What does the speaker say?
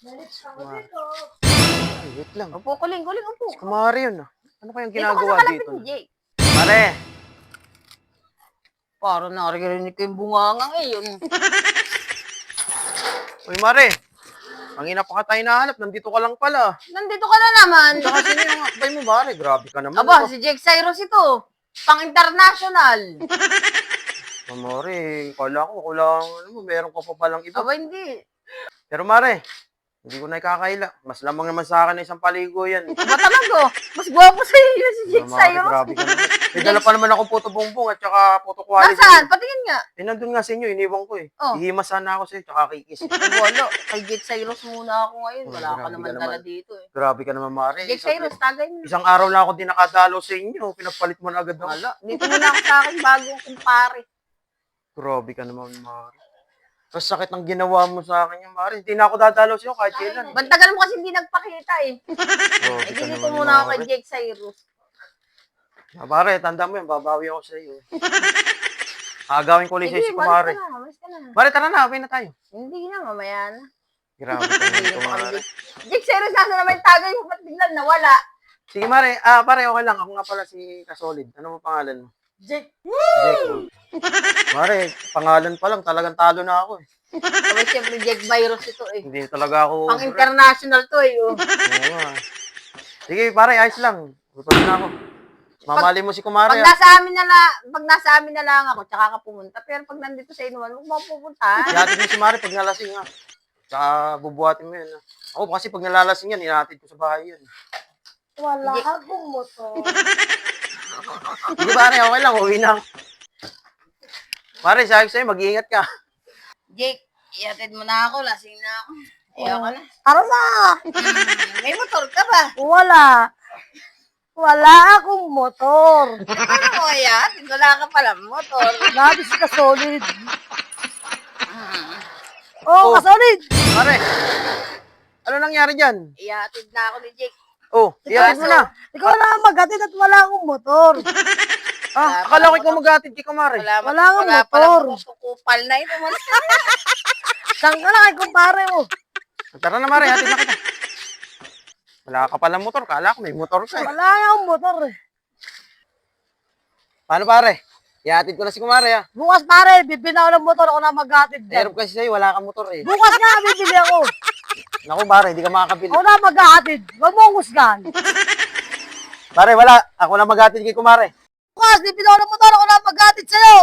Ay, wait lang. Upo, kuling, upo. Si Kumari yun, ah. Ano kayang Dito ka ginagawa nakalapit dito? ni Jake. Mare! Parang nakarinig ko yung bungangang yun. Uy, Mare! Ang ina pa ka tayo nahanap, nandito ka lang pala. Nandito ka na naman. Tsaka sino yung akbay mo, Mare? Grabe ka naman. Aba, si Jake Cyrus ito. Pang-international. Mare, kala ko, ano mo, meron ka pa palang iba. Aba, hindi. Pero Mare, hindi ko na ikakaila. Mas lamang naman sa akin na isang paligo yan. Aba talaga. Mas gwapo sa iyo si Jake Mare, Cyrus. grabe ka naman. May dala pa naman akong puto bongbong at saka puto quality. Nasaan? Patingin nga. Eh, nandun nga sa inyo, iniwan ko eh. Oh. Ihima sana ako sa'yo, tsaka kikis. Wala. Kay Jake Cyrus muna ako ngayon. Wala ka Grabe naman ka dala naman. dito eh. Grabe ka naman, Mare. Jake Cyrus, tagay mo. Isang araw lang ako din nakadalo sa inyo. Pinapalit mo na agad ako. Wala. Dito muna ako sa akin bagong kumpare. Grabe ka naman, Mare. Mas sakit ng ginawa mo sa akin yan, Mare. Hindi na ako dadalaw sa'yo kahit kailan. Bantagal mo kasi hindi nagpakita eh. Grabe Eh, ka dito naman, muna ako kay Mare. Jake Cyrus. Mare, tanda mo yan. Babawi ako sa iyo. Agawin ko ulit Sige, si Kumare. malis ka na. Mare, tara na. Okay na tayo. Hindi na, mamaya na. Grabe ka naman, Kumare. Jake Cyrus, nasa naman yung tagay mo, ba't biglang nawala? Sige, Mare. Pare, okay lang. Ako nga pala si Kasolid. Ano mo pangalan mo? Jake. Jake. Mare, pangalan pa lang. Talagang talo na ako eh. Sabay siyempre Jake Virus ito eh. Hindi talaga ako. Pang-international to eh. Oh. Oo nga. Sige, pare, ayos lang. Gusto na ako. Mamali mo si Kumare. Pag nasa amin na lang ako, tsaka ka pumunta. Pero pag nandito sa inuman, huwag mo pupunta. Ihatid mo si Mare pag nalasing ha. Tsaka bubuhatin mo yan. Ha? Ako kasi pag nalalasing yan, ihatid ko sa bahay yan. Wala akong motor. Sige pare, okay lang. Uwi na ako. Pare, sabi sa'yo, mag-iingat ka. Jake, iatid mo na ako, lasing na ako. Ayoko na. Tara na! May motor ka ba? Wala. Wala akong motor. Ano mo iatid? Wala ka pala motor. Nabi si Kasolid. Oh, Kasolid! Pare, ano nangyari dyan? Iatid na ako ni Jake. Oh, ihatid mo na. Ikaw na ang magatid at wala akong motor. Akala ko ikaw mag-ihatid kay Kumare. Wala kang pala motor. kupal na ito. Saan ka na kay kumpare mo? Tara na Mare, hatid na kita. Wala ka palang motor. Kala ko may motor ka eh. Wala akong motor eh. Paano pare? Ihatid ko na si Kumare ha. Bukas pare, bibili ako ng motor, ako na maghatid dyan. Meron kasi sa'yo, wala kang motor eh. Bukas nga, bibili ako. Naku pare, hindi ka makakabili. Ako na maghatid. Huwag mo husgan. Pare, wala. Ako na mag-hatid kay Kumare. Bukas, bibili ako ng motor, ako na maghatid sa'yo.